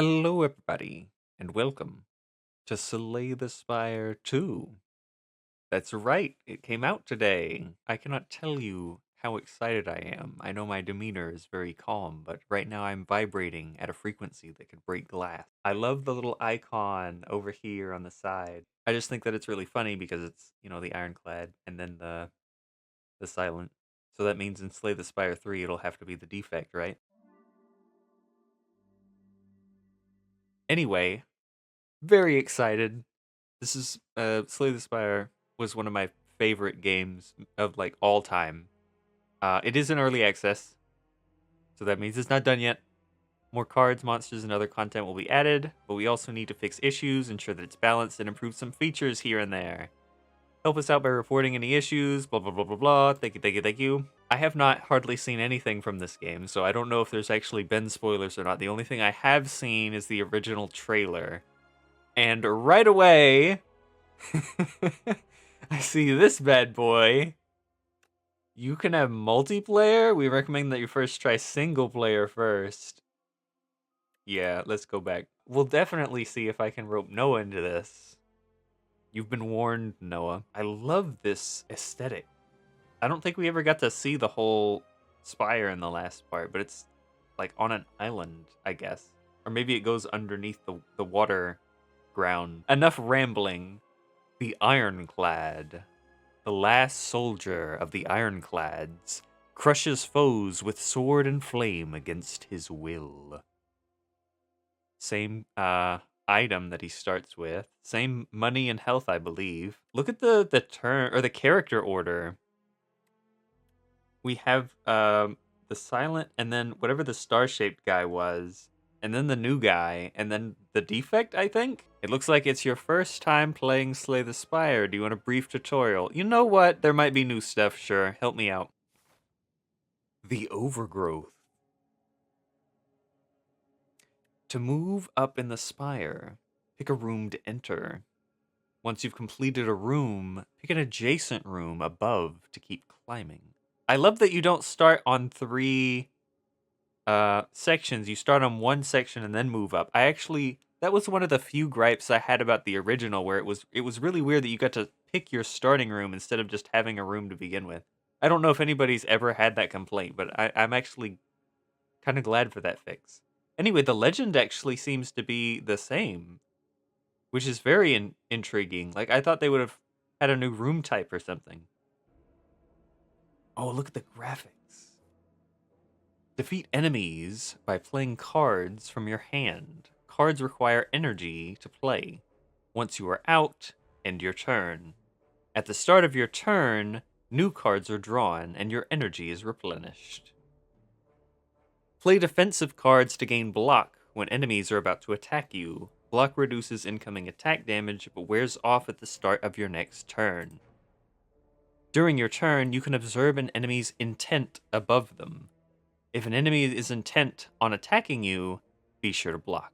Hello, everybody, and welcome to Slay the Spire 2. That's right, it came out today. I cannot tell you how excited I am. I know my demeanor is very calm, but right now I'm vibrating at a frequency that could break glass. I love the little icon over here on the side. I just think that it's really funny because it's, the ironclad and then the silent. So that means in Slay the Spire 3 it'll have to be the defect, right? Anyway, very excited. This is Slay the Spire was one of my favorite games of like all time. It is in early access, so that means it's not done yet. More cards, monsters, and other content will be added, but we also need to fix issues, ensure that it's balanced, and improve some features here and there. Help us out by reporting any issues, blah blah blah blah blah. Thank you, thank you, thank you. I have not hardly seen anything from this game, so I don't know if there's actually been spoilers or not. The only thing I have seen is the original trailer. And right away, I see this bad boy. You can have multiplayer? We recommend that you first try single player first. Yeah, let's go back. We'll definitely see if I can rope Noah into this. You've been warned, Noah. I love this aesthetic. I don't think we ever got to see the whole spire in the last part, but it's like on an island, I guess. Or maybe it goes underneath the water ground. Enough rambling. The Ironclad. The last soldier of the Ironclads crushes foes with sword and flame against his will. Same item that he starts with. Same money and health, I believe. Look at the turn or the character order. We have the silent and then whatever the star-shaped guy was, and then the new guy, and then the defect, I think? It looks like it's your first time playing Slay the Spire. Do you want a brief tutorial? You know what? There might be new stuff, sure. Help me out. The Overgrowth. To move up in the spire, pick a room to enter. Once you've completed a room, pick an adjacent room above to keep climbing. I love that you don't start on 3 sections. You start on 1 section and then move up. That was one of the few gripes I had about the original, where it was really weird that you got to pick your starting room instead of just having a room to begin with. I don't know if anybody's ever had that complaint, but I'm actually kind of glad for that fix. Anyway, the legend actually seems to be the same, which is very intriguing. Like, I thought they would have had a new room type or something. Oh, look at the graphics. Defeat enemies by playing cards from your hand. Cards require energy to play. Once you are out, end your turn. At the start of your turn, new cards are drawn and your energy is replenished. Play defensive cards to gain block when enemies are about to attack you. Block reduces incoming attack damage but wears off at the start of your next turn. During your turn, you can observe an enemy's intent above them. If an enemy is intent on attacking you, be sure to block.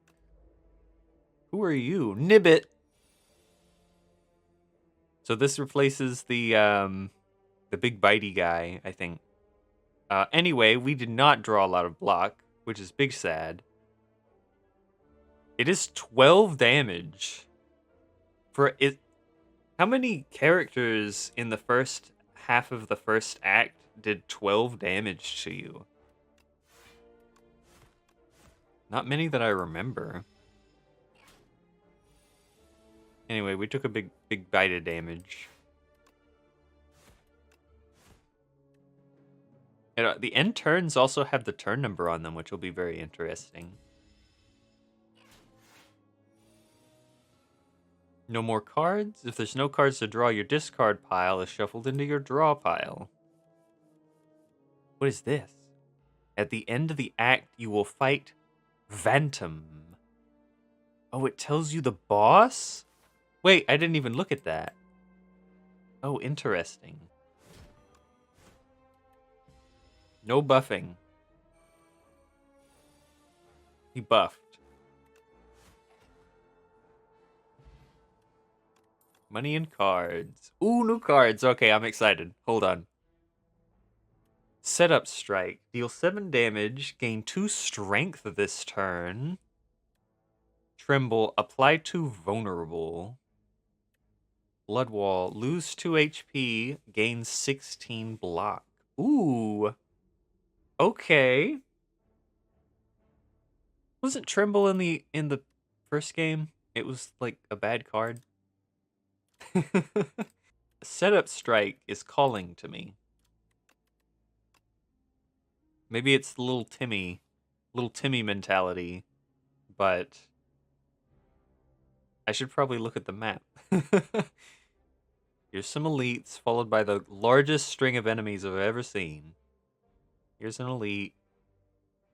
Who are you? Nibbit! So this replaces the big bitey guy, I think. Anyway, we did not draw a lot of block, which is big sad. It is 12 damage. For it, how many characters in the first half of the first act did 12 damage to you? Not many that I remember. Anyway, we took a big bite of damage. And, the end turns also have the turn number on them, which will be very interesting. No more cards? If there's no cards to draw, your discard pile is shuffled into your draw pile. What is this? At the end of the act, you will fight Phantom. Oh, it tells you the boss? Wait, I didn't even look at that. Oh, interesting. No buffing. He buffed. Money and cards. Ooh, new cards. Okay, I'm excited. Hold on. Setup strike. Deal 7 damage. Gain 2 strength this turn. Tremble. Apply to vulnerable. Blood wall. Lose 2 HP. Gain 16 block. Ooh. Okay. Wasn't Tremble in the first game? It was like a bad card. Setup Strike is calling to me. Maybe it's the little Timmy mentality, but I should probably look at the map. Here's some elites, followed by the largest string of enemies I've ever seen. Here's an elite.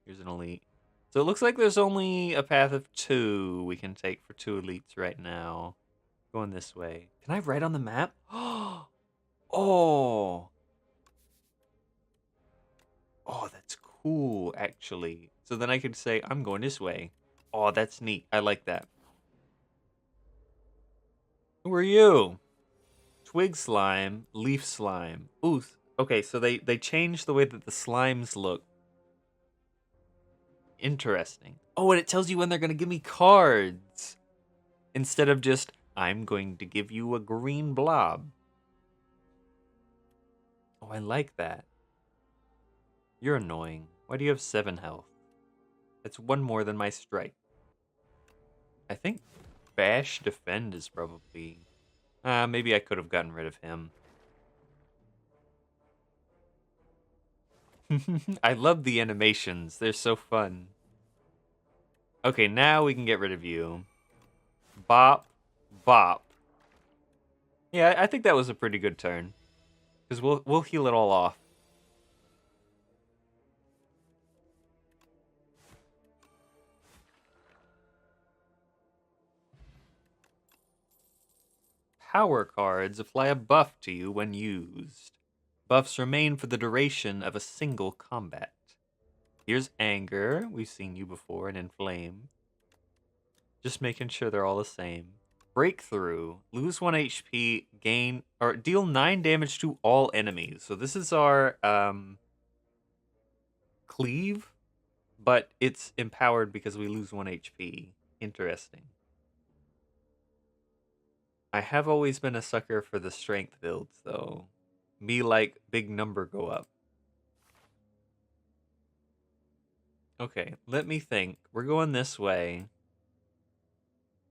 Here's an elite. So it looks like there's only a path of 2 we can take for 2 elites right now. Going this way. Can I write on the map? Oh! Oh, that's cool, actually. So then I could say, I'm going this way. Oh, that's neat. I like that. Who are you? Twig slime, leaf slime. Ooh, okay, so they changed the way that the slimes look. Interesting. Oh, and it tells you when they're going to give me cards. Instead of just, I'm going to give you a green blob. Oh, I like that. You're annoying. Why do you have 7 health? That's 1 more than my strike. I think Bash Defend is probably... maybe I could have gotten rid of him. I love the animations. They're so fun. Okay, now we can get rid of you. Bop. Bop. Yeah, I think that was a pretty good turn. Because we'll heal it all off. Power cards apply a buff to you when used. Buffs remain for the duration of a single combat. Here's Anger. We've seen you before, and Inflame. Just making sure they're all the same. Breakthrough. Lose 1 HP, gain, or deal 9 damage to all enemies. So this is our, Cleave, but it's empowered because we lose 1 HP. Interesting. I have always been a sucker for the strength builds, though. Me like big number go up. Okay, let me think. We're going this way.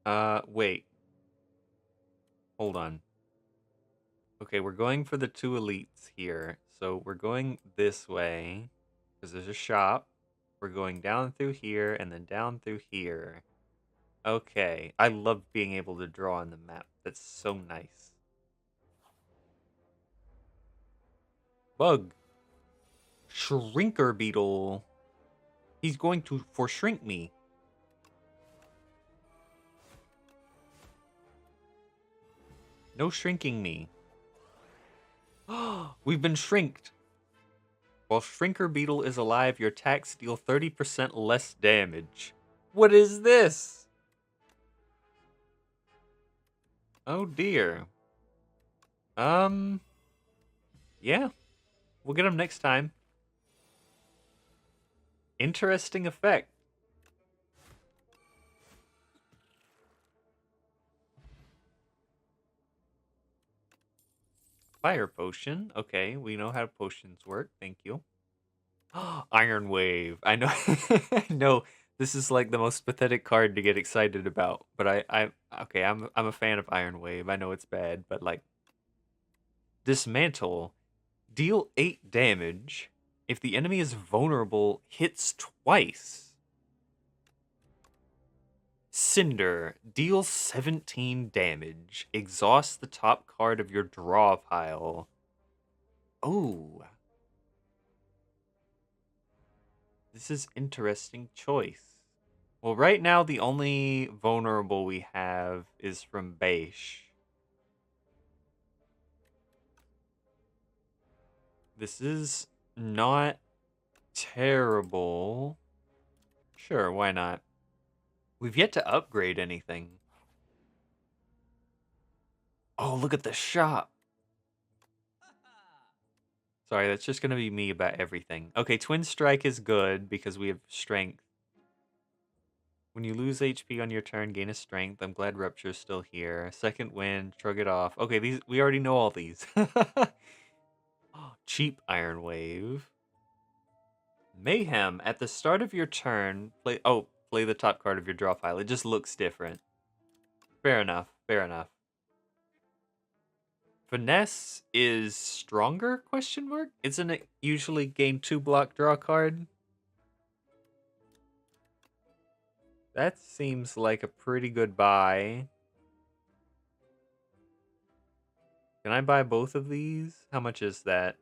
Wait. Hold on. Okay, we're going for the 2 elites here. So we're going this way, because there's a shop. We're going down through here, and then down through here. Okay, I love being able to draw on the map. That's so nice. Bug. Shrinker Beetle. He's going to for-shrink me. No shrinking me. We've been shrinked. While Shrinker Beetle is alive, your attacks deal 30% less damage. What is this? Oh dear. Yeah. We'll get him next time. Interesting effect. Fire potion. Okay, we know how potions work. Thank you. Iron Wave. I know. I know. This is like the most pathetic card to get excited about, but okay. I'm a fan of Iron Wave. I know it's bad, but like Dismantle, deal 8 damage if the enemy is vulnerable. Hits twice. Cinder, deal 17 damage. Exhaust the top card of your draw pile. Oh. This is interesting choice. Well, right now the only vulnerable we have is from Beish. This is not terrible. Sure, why not? We've yet to upgrade anything. Oh, look at the shop. Sorry, that's just going to be me about everything. Okay, Twin Strike is good because we have strength. When you lose HP on your turn, gain a strength. I'm glad Rupture's still here. Second wind, shrug it off. Okay, these we already know all these. Cheap Iron Wave. Mayhem. At the start of your turn, play the top card of your draw pile. It just looks different. Fair enough. Fair enough. Finesse is stronger? Question mark. Isn't it usually gain 2 block draw card? That seems like a pretty good buy. Can I buy both of these? How much is that?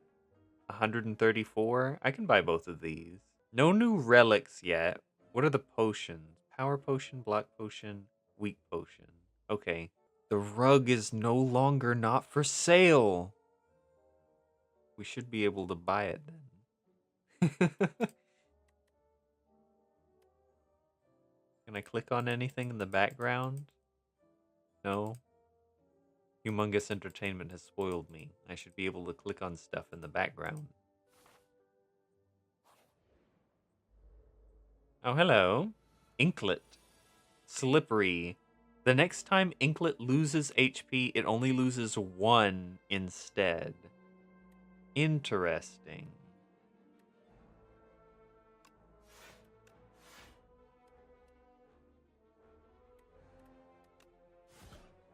134? I can buy both of these. No new relics yet. What are the potions? Power potion, block potion, weak potion. Okay. The rug is no longer not for sale. We should be able to buy it then. Can I click on anything in the background? No. Humongous entertainment has spoiled me. I should be able to click on stuff in the background. Oh, hello. Inklet. Slippery. The next time Inklet loses HP, it only loses 1 instead. Interesting.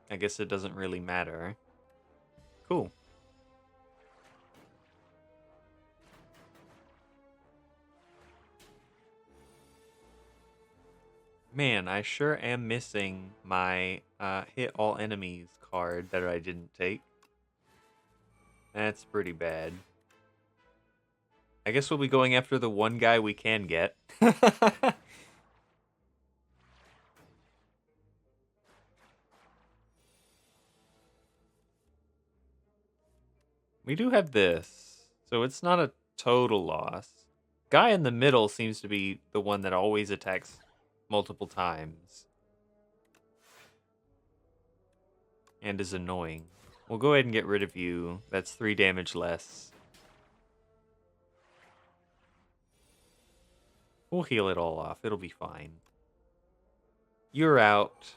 I guess it doesn't really matter. Cool. Man, I sure am missing my hit all enemies card that I didn't take. That's pretty bad. I guess we'll be going after the one guy we can get. We do have this, so it's not a total loss. Guy in the middle seems to be the one that always attacks multiple times. And is annoying. We'll go ahead and get rid of you. That's 3 damage less. We'll heal it all off. It'll be fine. You're out.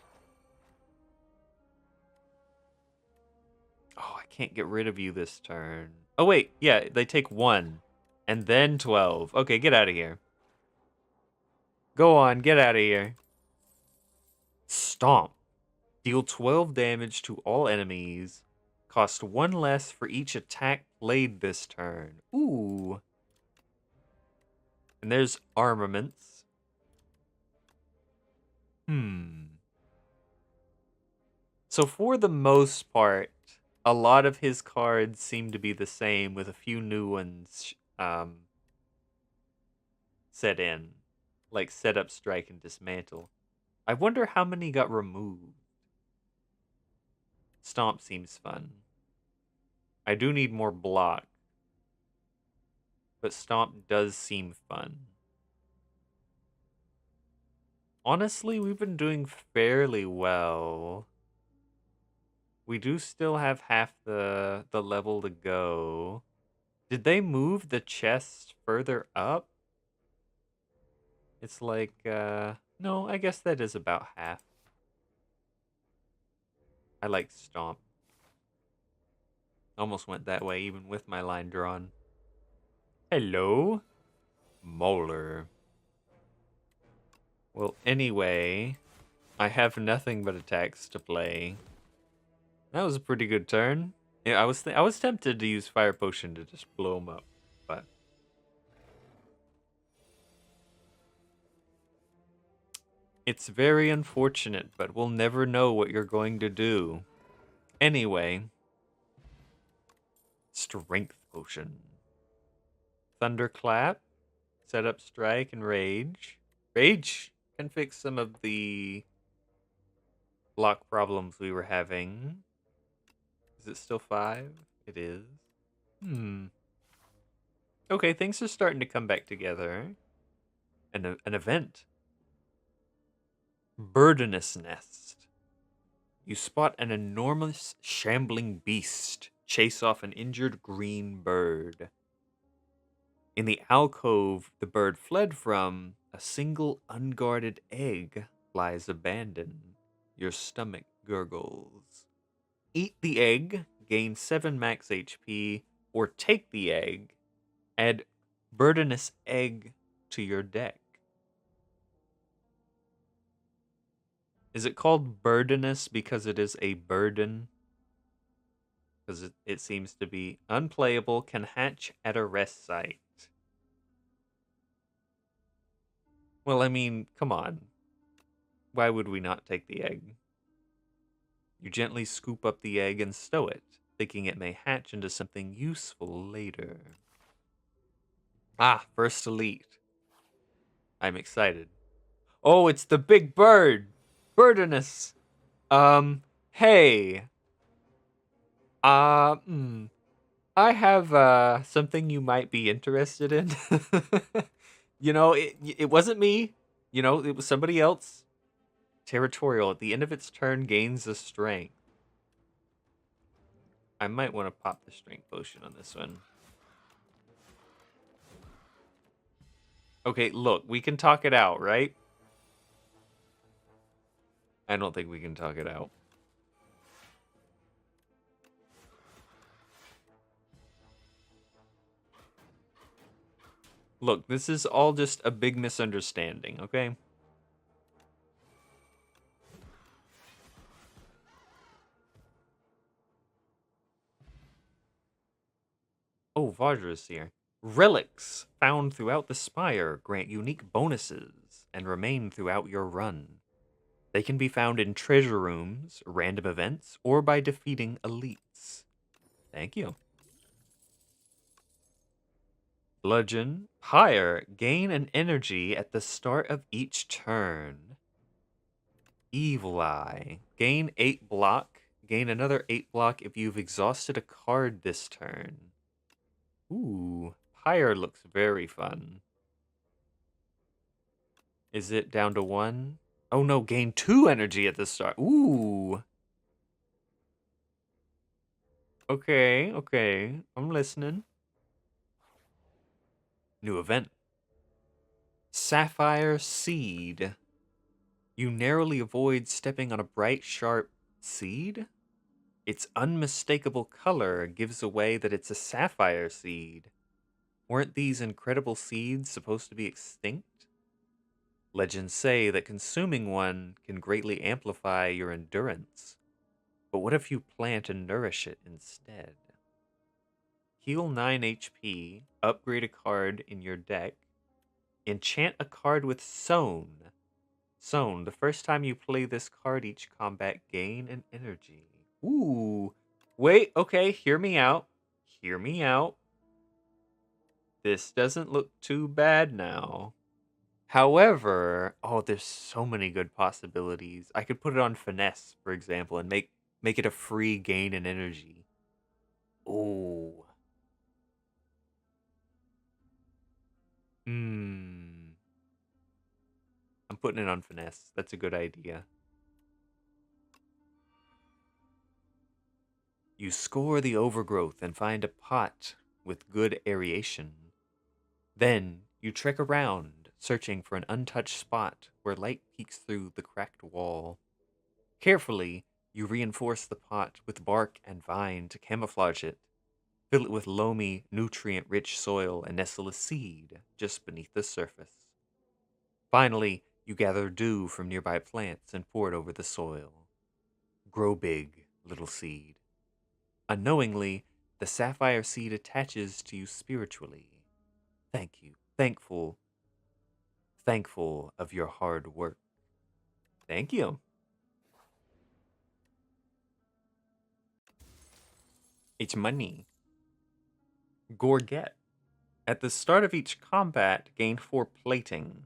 Oh, I can't get rid of you this turn. Oh, wait. Yeah, they take 1. And then 12. Okay, get out of here. Go on, get out of here. Stomp. Deal 12 damage to all enemies. Cost 1 less for each attack played this turn. Ooh. And there's armaments. So for the most part, a lot of his cards seem to be the same with a few new ones set in. Like Set Up, Strike, and Dismantle. I wonder how many got removed. Stomp seems fun. I do need more block. But Stomp does seem fun. Honestly, we've been doing fairly well. We do still have half the level to go. Did they move the chest further up? It's like, no, I guess that is about half. I like Stomp. Almost went that way, even with my line drawn. Hello? Molar. Well, anyway, I have nothing but attacks to play. That was a pretty good turn. Yeah, I was tempted to use Fire Potion to just blow him up, but it's very unfortunate, but we'll never know what you're going to do. Anyway, Strength Potion. Thunderclap, Set Up, Strike, and Rage. Rage can fix some of the block problems we were having. Is it still 5? It is. Okay, things are starting to come back together. An event. Birdiness Nest. You spot an enormous shambling beast chase off an injured green bird. In the alcove the bird fled from, A single unguarded egg lies abandoned. Your stomach gurgles. Eat the egg, gain 7 max HP, or take the egg, add burdenous egg to your deck. Is it called burdenous because it is a burden? Because it seems to be unplayable, can hatch at a rest site. Well, I mean, come on. Why would we not take the egg? You gently scoop up the egg and stow it, thinking it may hatch into something useful later. Ah, first elite. I'm excited. Oh, it's the big bird! Birdiness! Hey. Uh, hmm. I have, something you might be interested in. You know, it wasn't me. You know, it was somebody else. Territorial. At the end of its turn, gains a strength. I might want to pop the strength potion on this one. Okay, look, we can talk it out, right? I don't think we can talk it out. Look, this is all just a big misunderstanding, okay? Oh, Vajra's here. Relics found throughout the spire grant unique bonuses and remain throughout your run. They can be found in treasure rooms, random events, or by defeating elites. Thank you. Bludgeon. Higher. Gain an energy at the start of each turn. Evil Eye. Gain 8 block. Gain another 8 block if you've exhausted a card this turn. Ooh. Higher looks very fun. Is it down to 1? Oh no, gain 2 energy at the start. Ooh. Okay, okay. I'm listening. New event. Sapphire Seed. You narrowly avoid stepping on a bright, sharp seed? Its unmistakable color gives away that it's a sapphire seed. Weren't these incredible seeds supposed to be extinct? Legends say that consuming one can greatly amplify your endurance. But what if you plant and nourish it instead? Heal 9 HP, upgrade a card in your deck, enchant a card with Sown. Sown, the first time you play this card each combat, gain an energy. Ooh. Wait, okay, hear me out. Hear me out. This doesn't look too bad now. However, oh, there's so many good possibilities. I could put it on Finesse, for example, and make it a free gain in energy. Ooh. Hmm. I'm putting it on Finesse. That's a good idea. You score the overgrowth and find a pot with good aeration. Then you trek around, searching for an untouched spot where light peeks through the cracked wall. Carefully, you reinforce the pot with bark and vine to camouflage it. Fill it with loamy, nutrient-rich soil and nestle a seed just beneath the surface. Finally, you gather dew from nearby plants and pour it over the soil. Grow big, little seed. Unknowingly, the sapphire seed attaches to you spiritually. Thank you. Thankful of your hard work. Thank you. It's money. Gorget. At the start of each combat, gain 4 plating.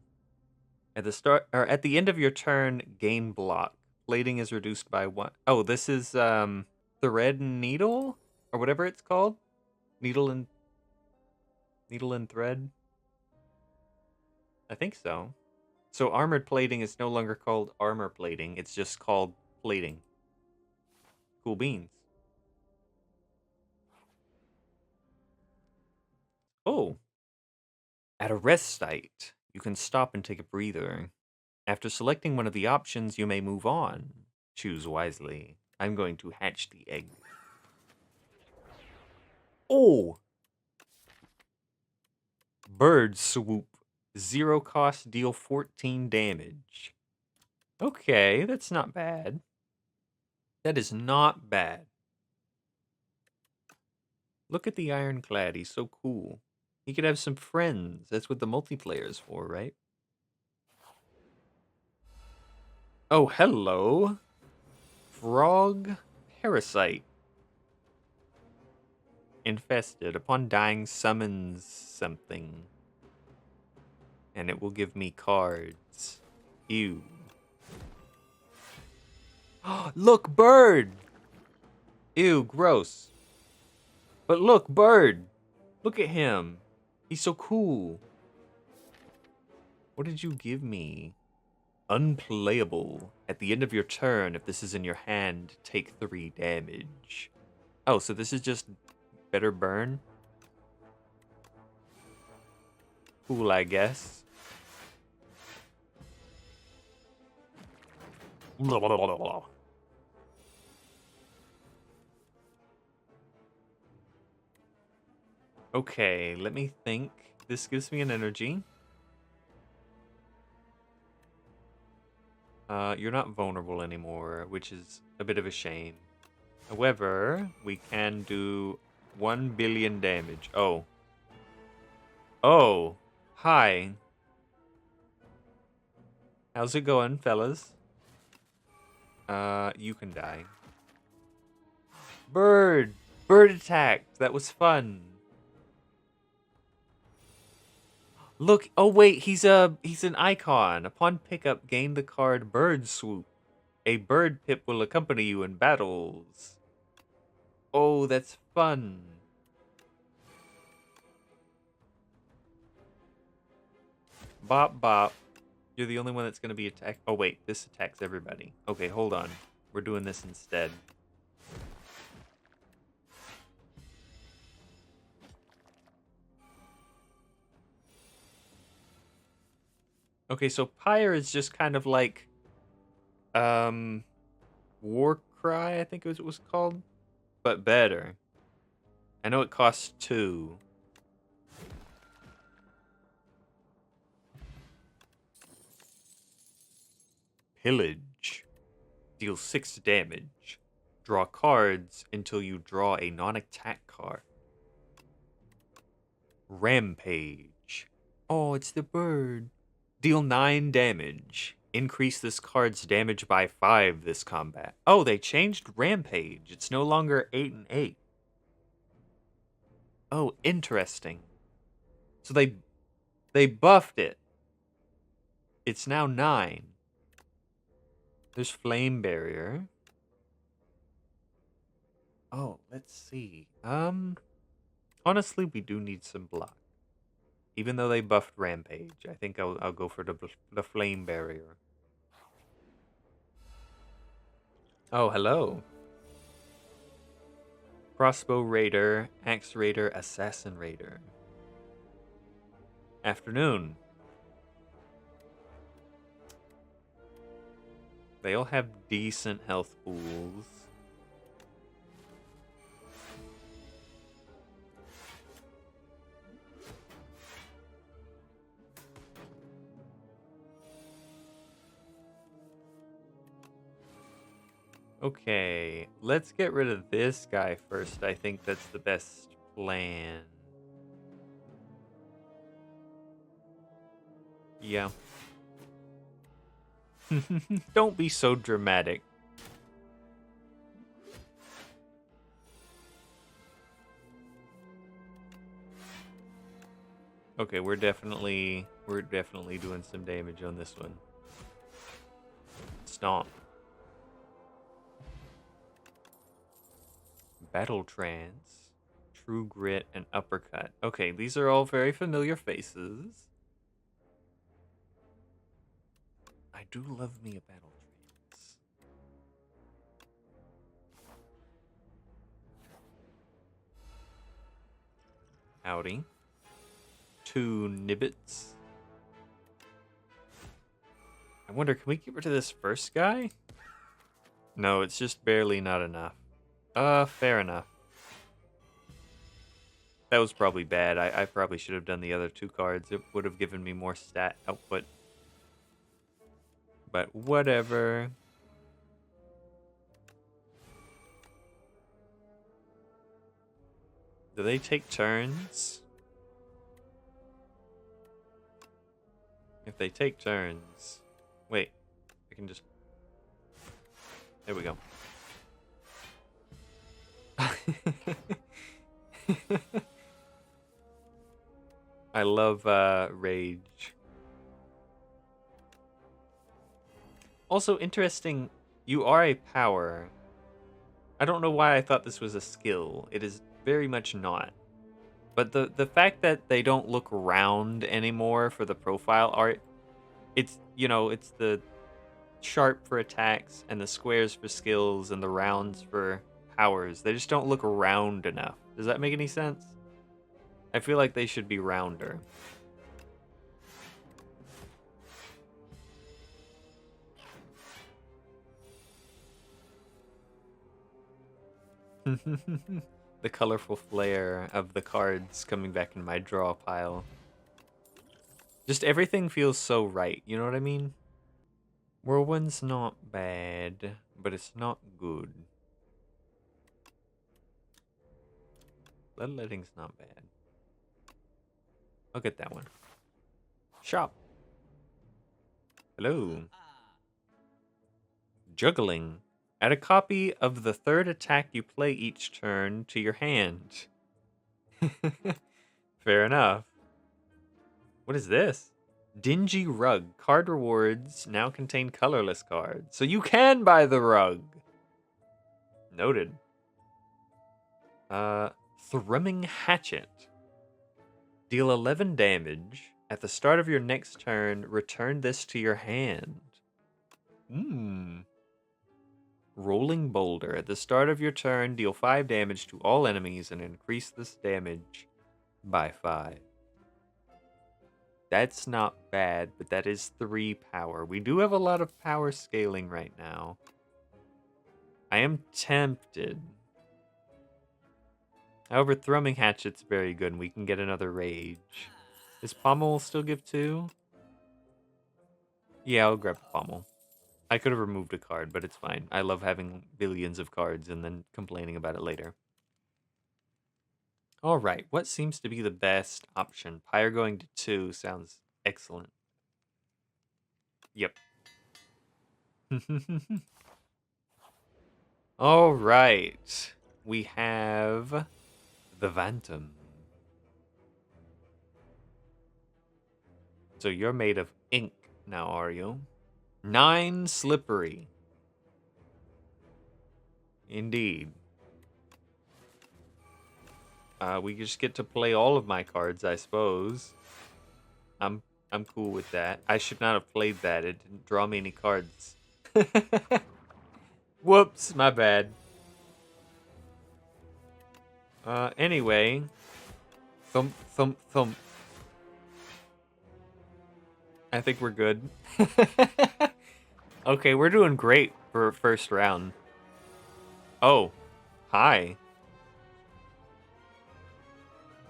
At the end of your turn, gain block. Plating is reduced by 1. Oh, this is thread and needle or whatever it's called. Needle and thread. I think so. So armored plating is no longer called armor plating. It's just called plating. Cool beans. Oh. At a rest site, You can stop and take a breather. After selecting one of the options, you may move on. Choose wisely. I'm going to hatch the egg. Oh! Bird swoop. 0 cost, deal 14 damage. Okay, that's not bad. That is not bad. Look at the ironclad. He's so cool. He could have some friends. That's what the multiplayer is for, right? Oh, hello. Frog parasite. Infested. Upon dying, summons something. And it will give me cards. Ew. Look, bird! Ew, gross. But look, bird! Look at him. He's so cool. What did you give me? Unplayable. At the end of your turn, if this is in your hand, take 3 damage. Oh, so this is just better burn? Cool, I guess. Okay, let me think. This gives me an energy. You're not vulnerable anymore, which is a bit of a shame. However, we can do 1 billion damage. Oh. Oh. Hi. How's it going, fellas? You can die. Bird! Bird attacked! That was fun. Look, oh wait, he's an icon. Upon pickup, gain the card Bird Swoop. A bird pip will accompany you in battles. Oh, that's fun. Bop bop. You're the only one that's gonna be attacked. Oh wait, this attacks everybody. Okay, hold on. We're doing this instead. Okay, so Pyre is just kind of like War Cry, I think it was called, but better. I know it costs 2. Pillage. Deal 6 damage. Draw cards until you draw a non-attack card. Rampage. Oh, it's the bird. Deal 9 damage. Increase this card's damage by 5 this combat. Oh, they changed Rampage. It's no longer 8 and 8. Oh, interesting. So they buffed it. It's now 9. There's Flame Barrier. Oh, let's see. Honestly, we do need some block. Even though they buffed Rampage, I think I'll go for the Flame Barrier. Oh, hello. Crossbow Raider, Axe Raider, Assassin Raider. Afternoon. They all have decent health pools. Okay, let's get rid of this guy first. I think that's the best plan. Yeah. Don't be so dramatic. Okay, we're definitely doing some damage on this one. Stomp. Battle Trance, True Grit, and Uppercut. Okay, these are all very familiar faces. I do love me a Battle Trance. Howdy. 2 Nibbits. I wonder, can we get rid of this first guy? No, it's just barely not enough. Fair enough. That was probably bad. I probably should have done the other 2 cards. It would have given me more stat output. But whatever. Do they take turns? If they take turns... Wait, I can just... There we go. I love Rage. Also interesting, you are a power. I don't know why I thought this was a skill. It is very much not. But the fact that they don't look round anymore for the profile art, it's, you know, it's the sharp for attacks and the squares for skills and the rounds for powers. They just don't look round enough. Does that make any sense? I feel like they should be rounder. The colorful flare of the cards coming back in my draw pile. Just everything feels so right, you know what I mean? Whirlwind's not bad, but it's not good. Bloodletting's not bad. I'll get that one. Shop. Hello. Juggling. Add a copy of the 3rd attack you play each turn to your hand. Fair enough. What is this? Dingy Rug. Card rewards now contain colorless cards, so you can buy the rug. Noted. Thrumming Hatchet. Deal 11 damage. At the start of your next turn, return this to your hand. Rolling Boulder. At the start of your turn, deal 5 damage to all enemies and increase this damage by 5. That's not bad, but that is 3 power. We do have a lot of power scaling right now. I am tempted. However, Thrumming Hatchet's very good, and we can get another Rage. Does Pommel still give 2? Yeah, I'll grab Pommel. I could have removed a card, but it's fine. I love having billions of cards and then complaining about it later. All right, what seems to be the best option? Pyre going to 2 sounds excellent. Yep. All right, we have the Phantom. So you're made of ink now, are you? 9 slippery. Indeed. We just get to play all of my cards, I suppose. I'm cool with that. I should not have played that. It didn't draw me any cards. Whoops, my bad. Anyway. Thump, thump, thump. I think we're good. Okay, we're doing great for first round. Oh, hi.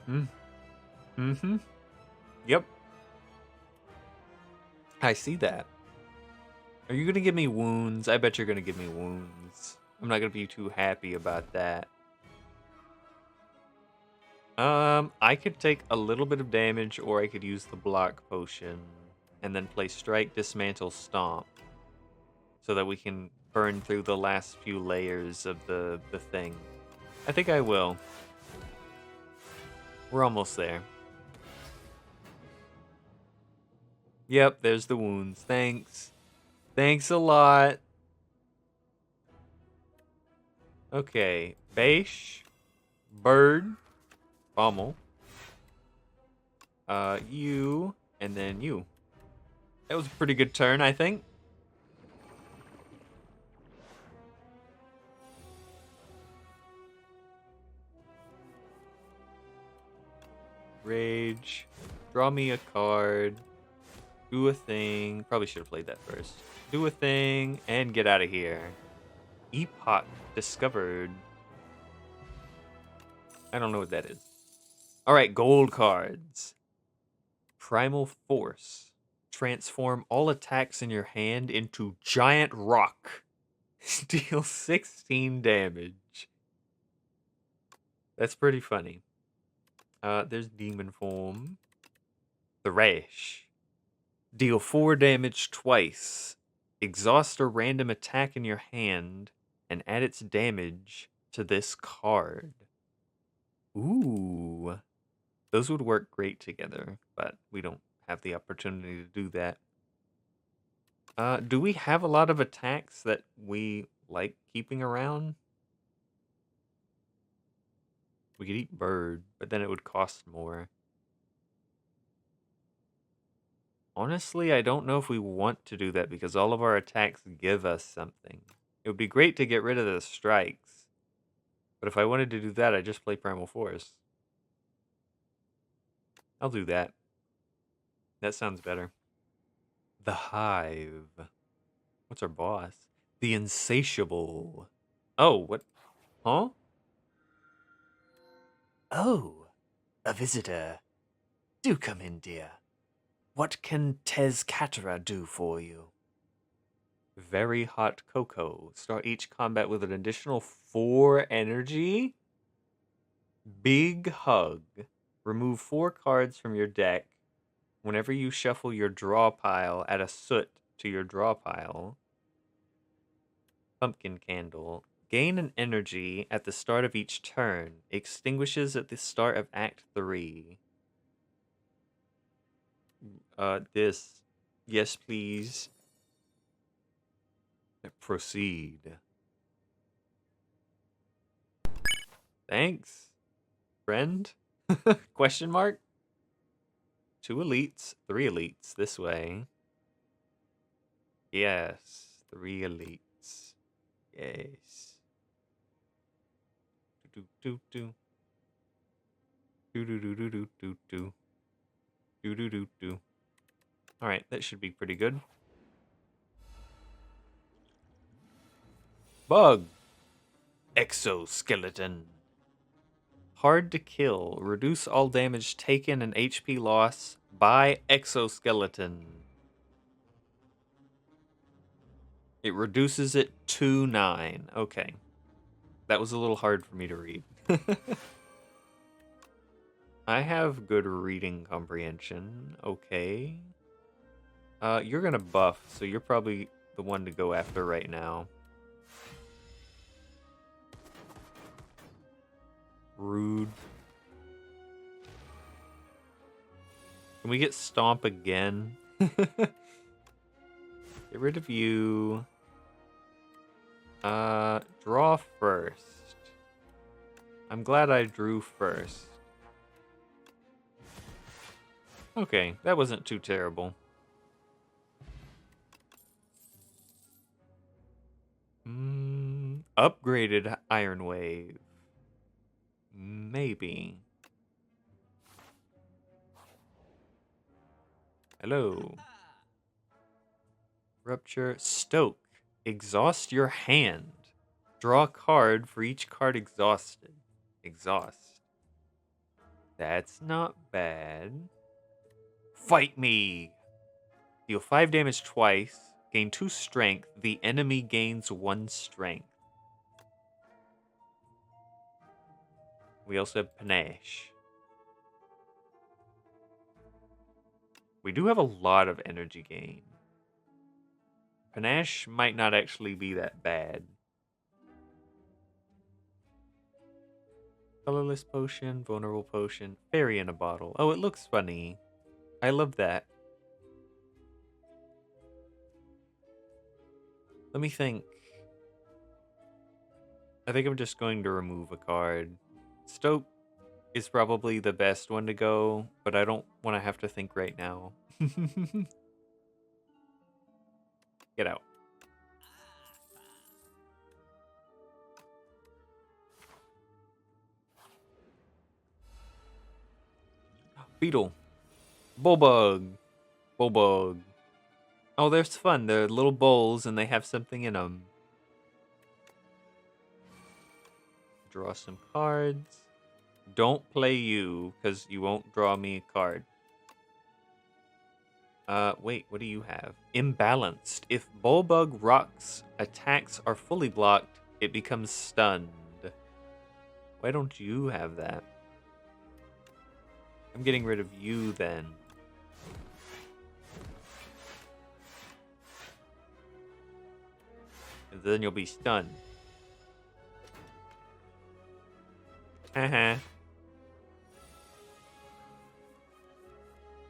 Mm-hmm. Yep. I see that. Are you gonna give me wounds? I bet you're gonna give me wounds. I'm not gonna be too happy about that. I could take a little bit of damage, or I could use the block potion and then play Strike, Dismantle, Stomp, so that we can burn through the last few layers of the thing. I think I will. We're almost there. Yep, there's the wounds. Thanks. Thanks a lot. Okay, Bash, Bird, Pommel, you, and then you. That was a pretty good turn, I think. Rage. Draw me a card. Do a thing. Probably should have played that first. Do a thing and get out of here. Epoch discovered. I don't know what that is. All right, gold cards. Primal Force. Transform all attacks in your hand into giant rock. Deal 16 damage. That's pretty funny. There's Demon Form. Thresh. Deal 4 damage twice. Exhaust a random attack in your hand and add its damage to this card. Ooh. Those would work great together, but we don't have the opportunity to do that. Do we have a lot of attacks that we like keeping around? We could eat bird, but then it would cost more. Honestly, I don't know if we want to do that because all of our attacks give us something. It would be great to get rid of the strikes. But if I wanted to do that, I'd just play Primal Force. I'll do that. That sounds better. The Hive. What's our boss? The Insatiable. Oh, what? Huh? Oh, a visitor. Do come in, dear. What can Tez Katara do for you? Very hot cocoa. Start each combat with an additional 4 energy. Big hug. Remove 4 cards from your deck. Whenever you shuffle your draw pile, add a soot to your draw pile. Pumpkin candle. Gain an energy at the start of each turn. Extinguishes at the start of Act 3. This. Yes, please. Proceed. Thanks, friend? Question mark? 2 elites, 3 elites this way. Yes, 3 elites. Yes. Do do do do do do do do do do do do do do. All right, that should be pretty good. Bug. Exoskeleton. Hard to kill. Reduce all damage taken and HP loss by exoskeleton. It reduces it to 9. Okay. That was a little hard for me to read. I have good reading comprehension. Okay. You're gonna buff, so you're probably the one to go after right now. Rude. Can we get Stomp again? Get rid of you. Draw first. I'm glad I drew first. Okay, that wasn't too terrible. Upgraded Iron Wave. Maybe. Hello. Rupture. Stoke. Exhaust your hand. Draw a card for each card exhausted. Exhaust. That's not bad. Fight me. Deal 5 damage twice. Gain 2 strength. The enemy gains 1 strength. We also have Panache. We do have a lot of energy gain. Panache might not actually be that bad. Colorless potion, vulnerable potion, fairy in a bottle. Oh, it looks funny. I love that. Let me think. I think I'm just going to remove a card. Stoke is probably the best one to go, but I don't want to have to think right now. Get out. Beetle. Bullbug. Bulbug. Oh, they're fun. They're little bowls and they have something in them. Draw some cards. Don't play you, because you won't draw me a card. Wait, what do you have? Imbalanced. If Bulbug Rock's attacks are fully blocked, it becomes stunned. Why don't you have that? I'm getting rid of you then. And then you'll be stunned. Haha.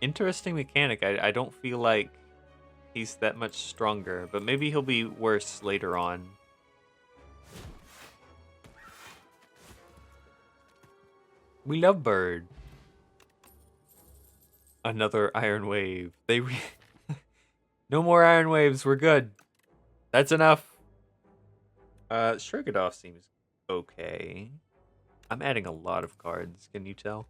Interesting mechanic. I don't feel like he's that much stronger, but maybe he'll be worse later on. We love Bird. Another Iron Wave. No more Iron Waves. We're good. That's enough. Shrugadov seems okay. I'm adding a lot of cards. Can you tell?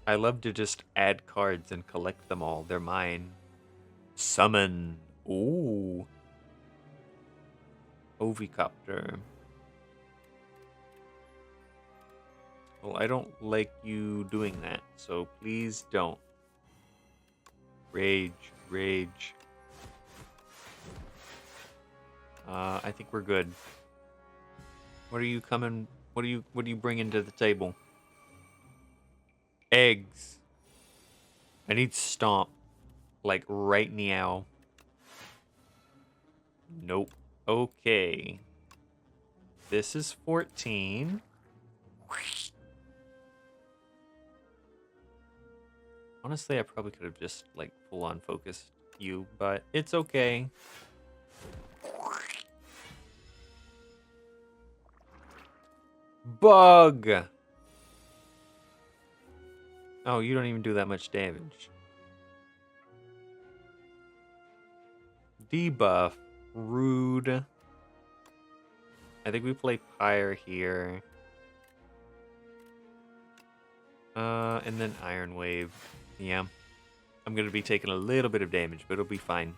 I love to just add cards and collect them all. They're mine. Summon. Ooh. Ovicopter. Well, I don't like you doing that, so please don't. Rage. Rage. I think we're good. What are you coming? What do you bring into the table? Eggs. I need stomp. Like right now. Nope. Okay. This is 14. Honestly, I probably could have just like full on focused you, but it's okay. Bug! Oh, you don't even do that much damage. Debuff. Rude. I think we play Pyre here. And then Iron Wave. Yeah. I'm going to be taking a little bit of damage, but it'll be fine.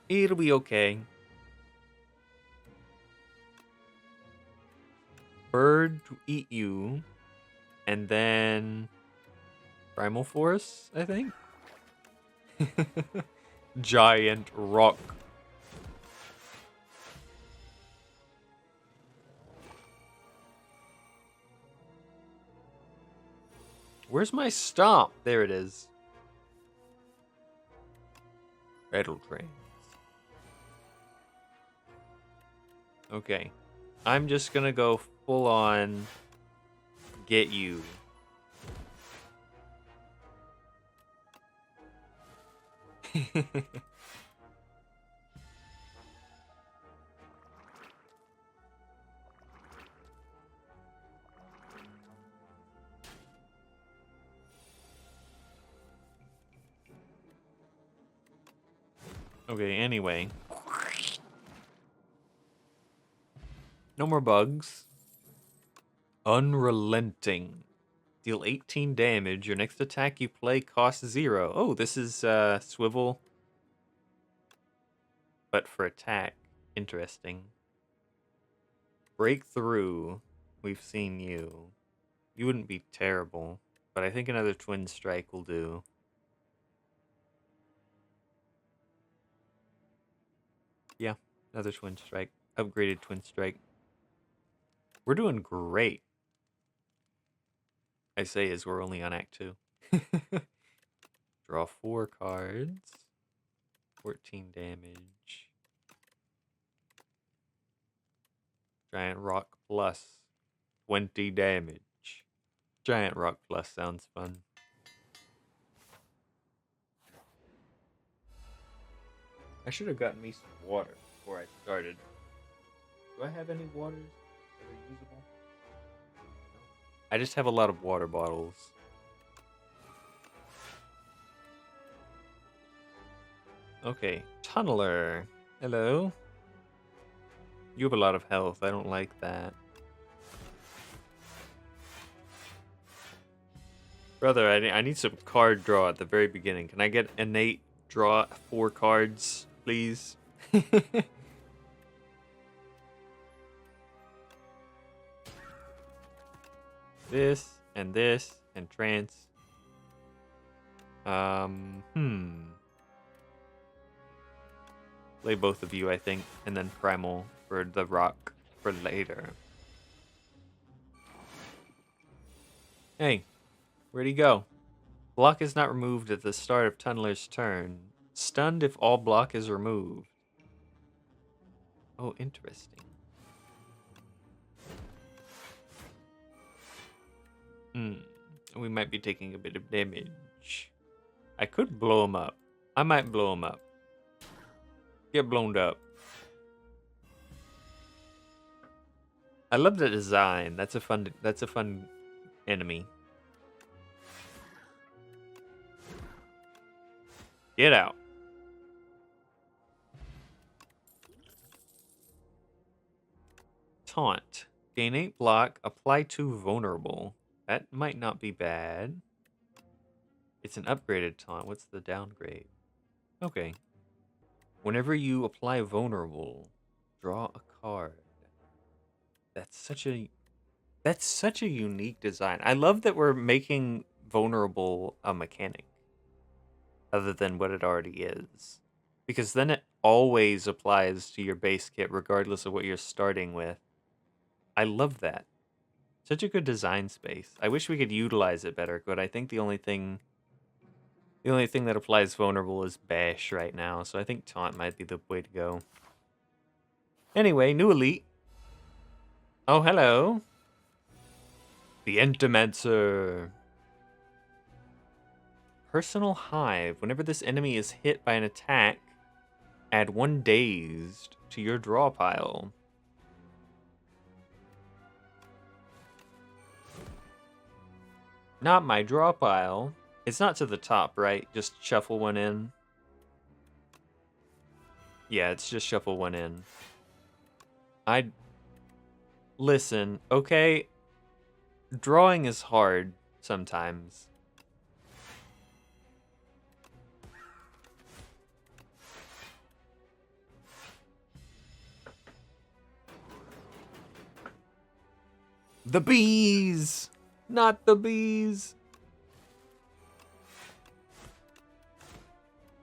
It'll be okay. Bird to eat you. And then Primal Force, I think. Giant rock. Where's my stomp? There it is. Battle Trains. Okay. I'm just gonna go full on get you. Okay, anyway. No more bugs. Unrelenting. Deal 18 damage. Your next attack you play costs 0. Oh, this is swivel. But for attack. Interesting. Breakthrough. We've seen you. You wouldn't be terrible. But I think another Twin Strike will do. Yeah, another Twin Strike. Upgraded Twin Strike. We're doing great. I say as we're only on Act 2. Draw 4 cards. 14 damage. Giant Rock Plus. 20 damage. Giant Rock Plus sounds fun. I should have gotten me some water before I started. Do I have any waters that are usable? I just have a lot of water bottles. Okay, Tunneler. Hello. You have a lot of health. I don't like that. Brother, I need some card draw at the very beginning. Can I get innate draw 4 cards, please? This and trance. Play both of you, I think, and then primal for the rock for later. Hey, where'd he go? Block is not removed at the start of Tunneler's turn. Stunned if all block is removed. Oh, interesting. We might be taking a bit of damage. I could blow him up. I might blow him up. Get blown up. I love the design. That's a fun enemy. Get out. Taunt. Gain 8 block. Apply 2 vulnerable. That might not be bad. It's an upgraded taunt. What's the downgrade? Okay. Whenever you apply vulnerable, draw a card. That's such a unique design. I love that we're making vulnerable a mechanic other than what it already is. Because then it always applies to your base kit regardless of what you're starting with. I love that. Such a good design space. I wish we could utilize it better, but I think the only thing that applies vulnerable is bash right now, so I think taunt might be the way to go. Anyway, new elite. Oh, hello. The Entomancer. Personal Hive. Whenever this enemy is hit by an attack, add 1 dazed to your draw pile. Not my draw pile. It's not to the top, right? Just shuffle 1 in. Yeah, it's just shuffle 1 in. Listen, okay? Drawing is hard sometimes. The bees! Not the bees!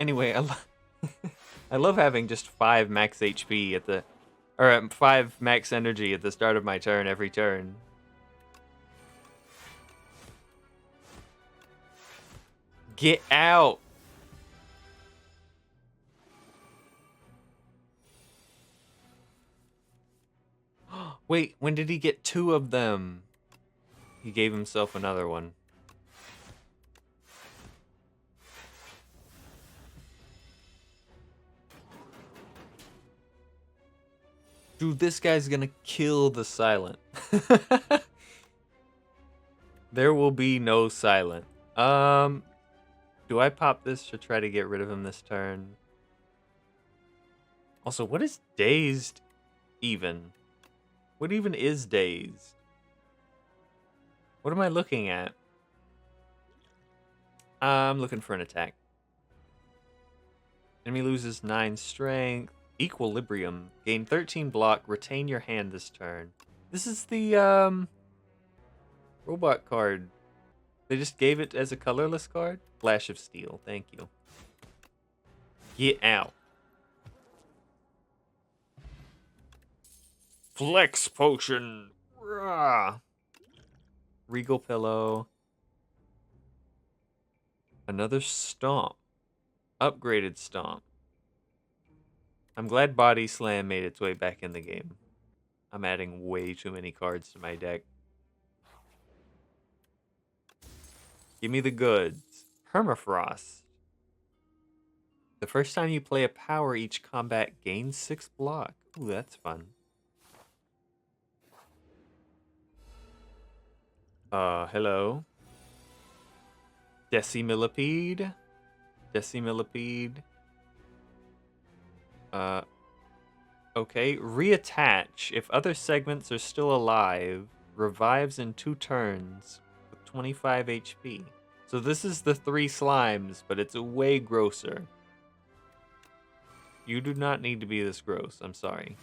Anyway, I love having just 5 max HP at the... Or 5 max energy at the start of my turn every turn. Get out! Wait, when did he get 2 of them? He gave himself another one. Dude, this guy's gonna kill the silent. There will be no silent. Do I pop this to try to get rid of him this turn? Also, what is dazed even? What even is dazed? What am I looking at? I'm looking for an attack. Enemy loses 9 strength. Equilibrium. Gain 13 block. Retain your hand this turn. This is the robot card. They just gave it as a colorless card? Flash of Steel. Thank you. Get out. Flex Potion. Rah. Regal Pillow. Another Stomp. Upgraded Stomp. I'm glad Body Slam made its way back in the game. I'm adding way too many cards to my deck. Give me the goods. Permafrost. The first time you play a power, each combat gains 6 block. Ooh, that's fun. Hello. Decimillipede. Okay. Reattach. If other segments are still alive, revives in 2 turns with 25 HP. So this is the 3 slimes, but it's way grosser. You do not need to be this gross. I'm sorry.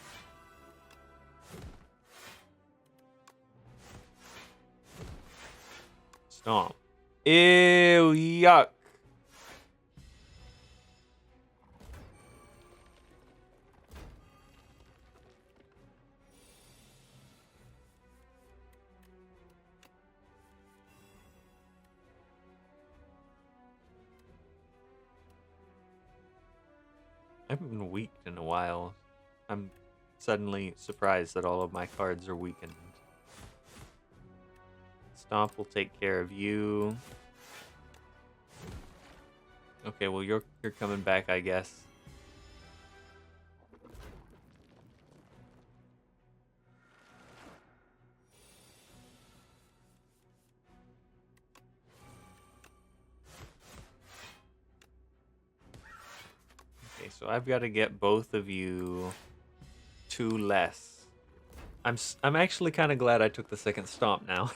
Stomp. Ew, yuck. I haven't been weakened in a while. I'm suddenly surprised that all of my cards are weakened. Stomp will take care of you. Okay, well you're coming back, I guess. Okay, so I've got to get both of you 2 less. I'm actually kind of glad I took the second stomp now.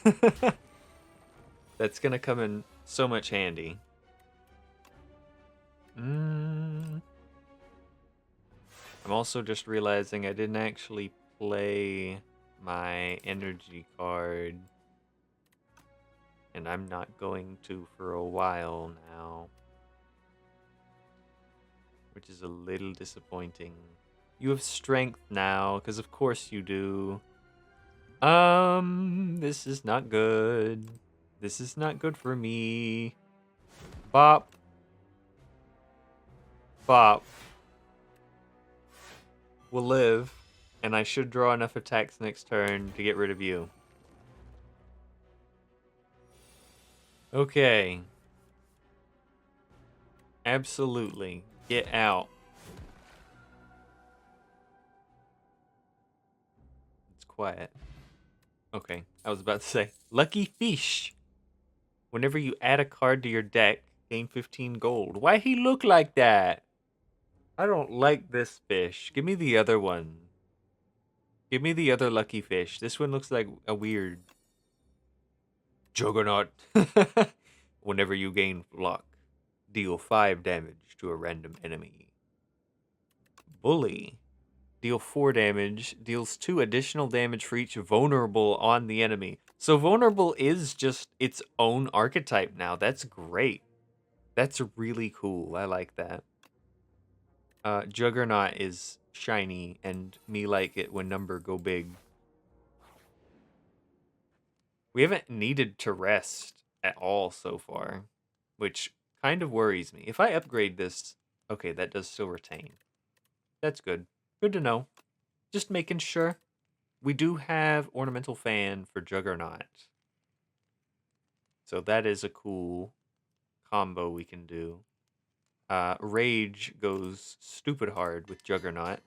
That's gonna come in so much handy. I'm also just realizing I didn't actually play my energy card. And I'm not going to for a while now. Which is a little disappointing. You have strength now, because of course you do. This is not good. This is not good for me. Bop. Bop. Will live, and I should draw enough attacks next turn to get rid of you. Okay. Absolutely. Get out. It's quiet. Okay, I was about to say, lucky fish. Whenever you add a card to your deck, gain 15 gold. Why he look like that? I don't like this fish. Give me the other one. Give me the other lucky fish. This one looks like a weird Juggernaut. Whenever you gain luck, deal 5 damage to a random enemy. Bully. Deal 4 damage, deals 2 additional damage for each vulnerable on the enemy. So vulnerable is just its own archetype now. That's great. That's really cool. I like that. Juggernaut is shiny, and me like it when number go big. We haven't needed to rest at all so far, which kind of worries me. If I upgrade this, okay, that does still retain. That's good. Good to know. Just making sure. We do have Ornamental Fan for Juggernaut. So that is a cool combo we can do. Rage goes stupid hard with Juggernaut.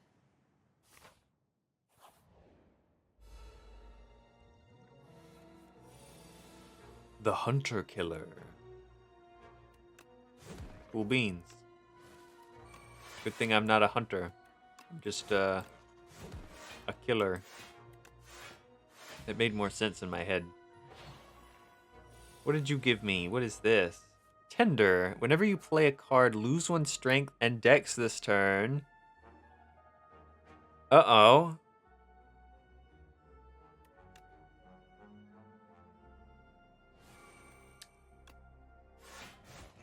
The Hunter Killer. Cool beans. Good thing I'm not a hunter. I'm just a killer. It made more sense in my head. What did you give me? What is this? Tender. Whenever you play a card, lose 1 strength and dex this turn. Uh-oh.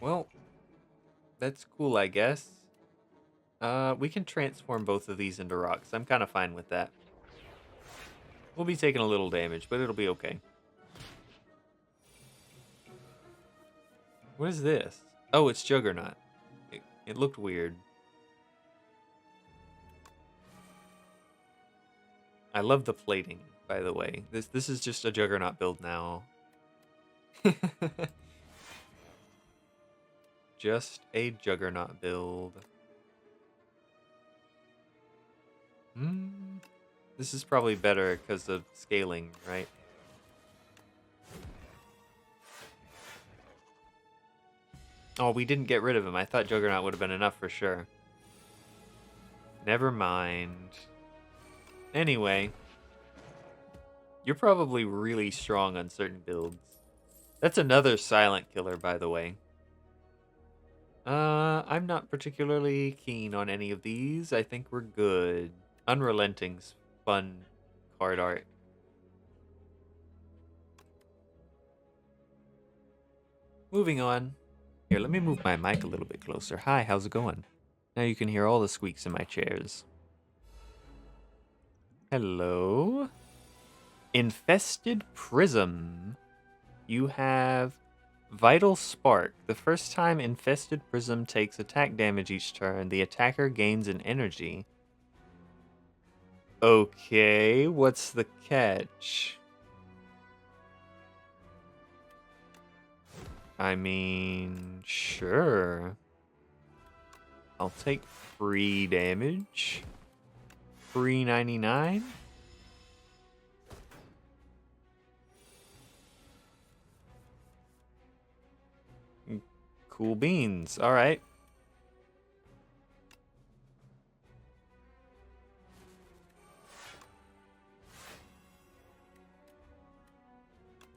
Well, that's cool, I guess. We can transform both of these into rocks. I'm kind of fine with that. We'll be taking a little damage, but it'll be okay. What is this? Oh, it's Juggernaut. It looked weird. I love the plating, by the way. This is just a Juggernaut build now. Just a Juggernaut build. This is probably better because of scaling, right? Oh, we didn't get rid of him. I thought Juggernaut would have been enough for sure. Never mind. Anyway. You're probably really strong on certain builds. That's another silent killer, by the way. I'm not particularly keen on any of these. I think we're good. Unrelenting's fun card art. Moving on. Here, let me move my mic a little bit closer. Hi, how's it going? Now you can hear all the squeaks in my chairs. Hello. Infested Prism. You have Vital Spark. The first time Infested Prism takes attack damage each turn, the attacker gains an energy. Okay, what's the catch? I mean, sure. I'll take free damage. Free 99. Cool beans. All right.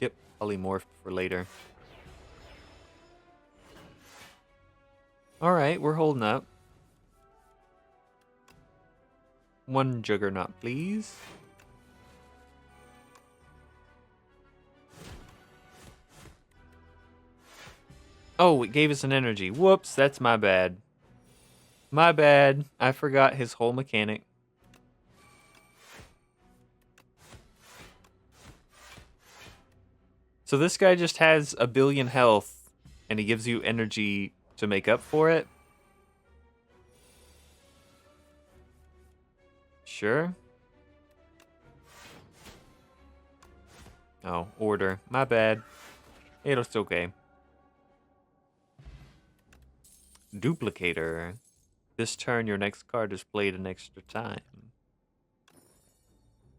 Yep, polymorphed for later. All right, we're holding up. One Juggernaut, please. Oh, it gave us an energy. Whoops, that's my bad. My bad. I forgot his whole mechanic. So this guy just has a billion health, and he gives you energy to make up for it? Sure. Oh, order. My bad. It's okay. Duplicator. This turn, your next card is played an extra time.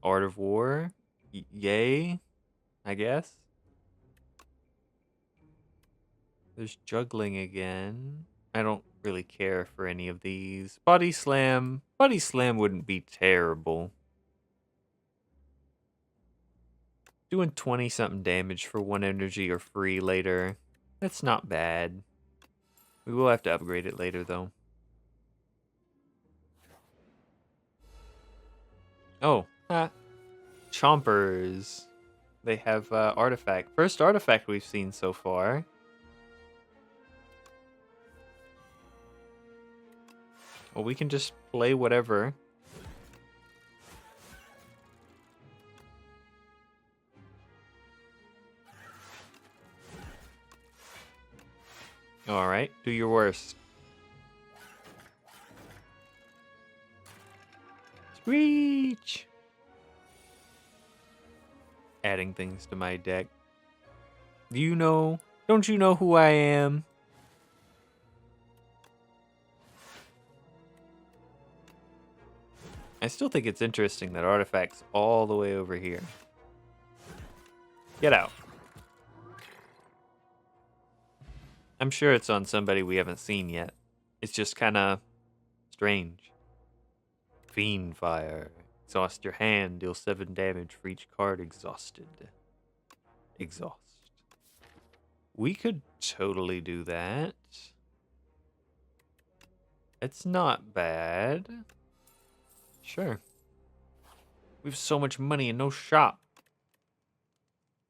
Art of War. Yay, I guess. There's juggling again. I don't really care for any of these. Body Slam. Body Slam wouldn't be terrible. Doing 20-something damage for 1 energy or free later. That's not bad. We will have to upgrade it later, though. Oh, Chompers. They have artifact. First artifact we've seen so far. Well, we can just play whatever. All right, do your worst. Screech! Adding things to my deck. Do you know? Don't you know who I am? I still think it's interesting that artifact's all the way over here. Get out. I'm sure it's on somebody we haven't seen yet. It's just kind of strange. Fiend Fire. Exhaust your hand. Deal 7 damage for each card exhausted. Exhaust. We could totally do that. It's not bad. Sure. We have so much money and no shop.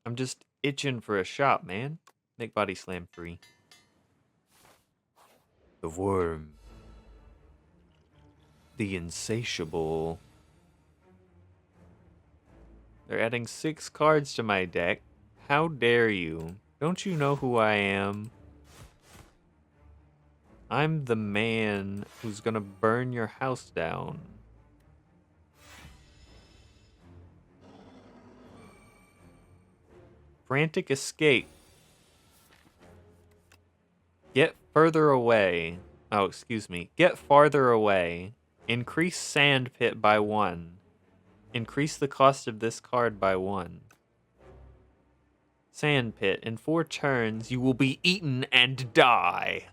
I'm just itching for a shop, man. Make Body Slam free. The Worm. The Insatiable. They're adding 6 cards to my deck. How dare you? Don't you know who I am? I'm the man who's gonna burn your house down. Frantic Escape. Get further away. Oh, excuse me. Get farther away. Increase Sand Pit by 1. Increase the cost of this card by 1. Sand Pit. In 4 turns, you will be eaten and die.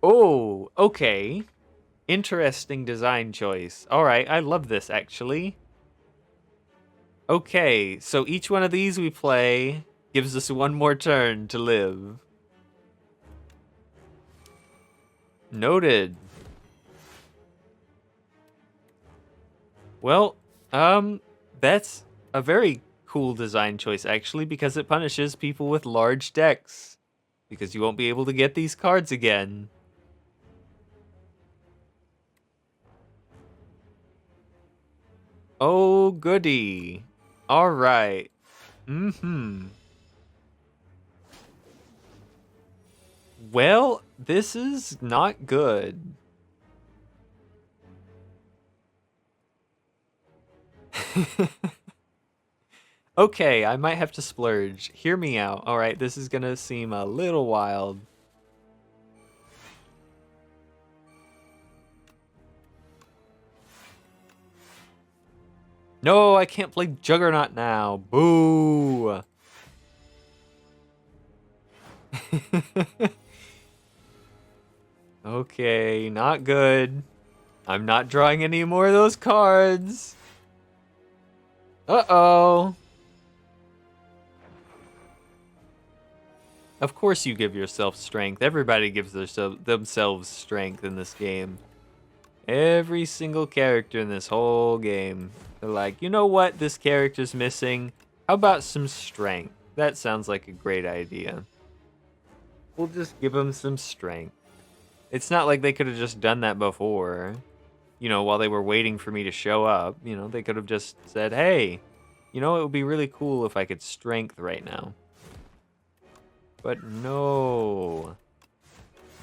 Oh, okay. Interesting design choice. Alright, I love this, actually. Okay, so each one of these we play. Gives us one more turn to live. Noted. Well, that's a very cool design choice, actually, because it punishes people with large decks. Because you won't be able to get these cards again. Oh, goody. All right. Well, this is not good. Okay, I might have to splurge. Hear me out. All right, this is gonna seem a little wild. No, I can't play Juggernaut now. Boo. Okay, not good. I'm not drawing any more of those cards. Uh-oh. Of course you give yourself strength. Everybody gives themselves strength in this game. Every single character in this whole game. They're like, you know what this character's missing? How about some strength? That sounds like a great idea. We'll just give them some strength. It's not like they could have just done that before. You know, while they were waiting for me to show up. You know, they could have just said, hey, you know, it would be really cool if I could strength right now. But no.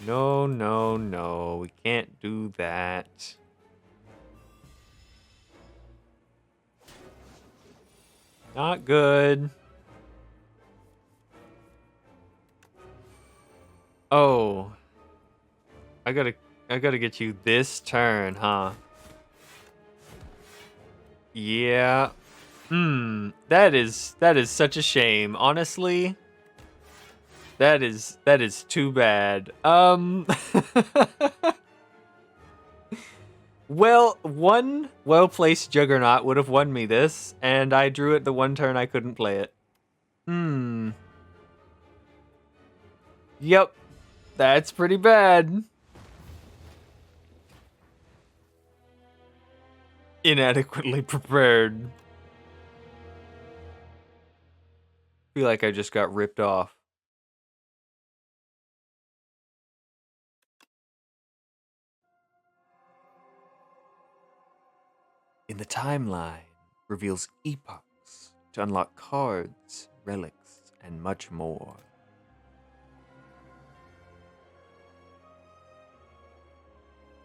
No, no, no. We can't do that. Not good. Oh. I gotta get you this turn, huh? Yeah. That is such a shame. Honestly, that is too bad. Well, one well-placed Juggernaut would have won me this, and I drew it the one turn I couldn't play it. Yep. That's pretty bad. Inadequately prepared. Feel like I just got ripped off. In the timeline reveals epochs to unlock cards, relics, and much more.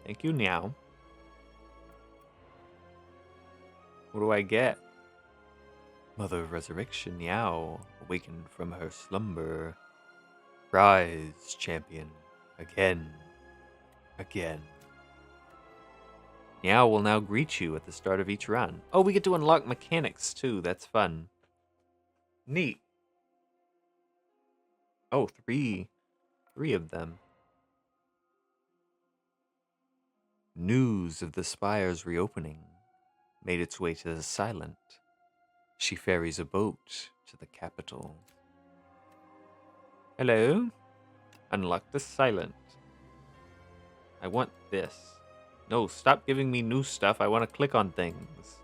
Thank you, Meow. What do I get? Mother of Resurrection, Meow, awakened from her slumber. Rise, champion, again, again. Meow will now greet you at the start of each run. Oh, we get to unlock mechanics too. That's fun. Neat. Oh, three of them. News of the Spire's reopening made its way to the Silent. She ferries a boat to the capital. Hello? Unlock the Silent. I want this. No, stop giving me new stuff. I want to click on things.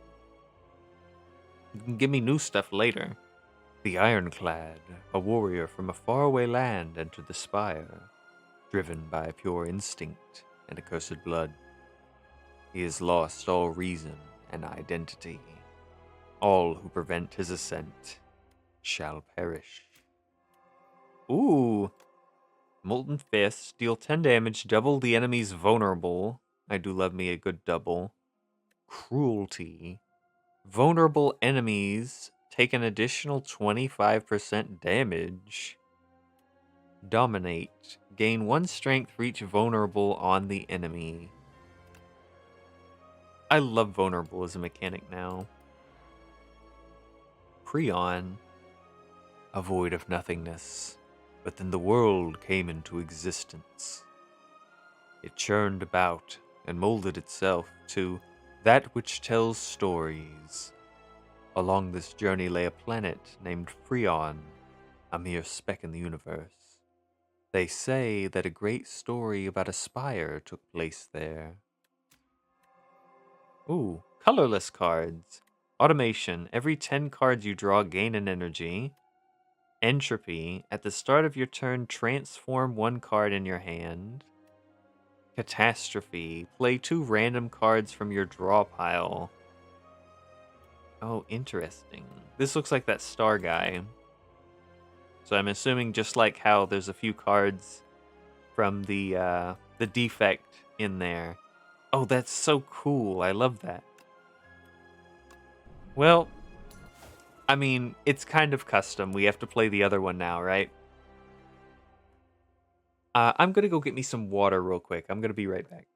You can give me new stuff later. The Ironclad, a warrior from a faraway land, entered the Spire, driven by pure instinct and accursed blood. He has lost all reason and identity. All who prevent his ascent shall perish. Ooh. Molten Fist, deal 10 damage, double the enemy's vulnerable. I do love me a good double. Cruelty. Vulnerable enemies take an additional 25% damage. Dominate. Gain 1 strength for each vulnerable on the enemy. I love vulnerable as a mechanic now. Creon. A void of nothingness. But then the world came into existence. It churned about and molded itself to that which tells stories. Along this journey lay a planet named Freon, a mere speck in the universe. They say that a great story about a spire took place there. Ooh, colorless cards. Automation. Every 10 cards you draw gain an energy. Entropy. At the start of your turn, transform one card in your hand. Catastrophe. Play 2 random cards from your draw pile. Oh, interesting. This looks like that star guy. So I'm assuming just like how there's a few cards from the defect in there. Oh, that's so cool. I love that. Well, I mean, it's kind of custom. We have to play the other one now, right? I'm going to go get me some water real quick. I'm going to be right back.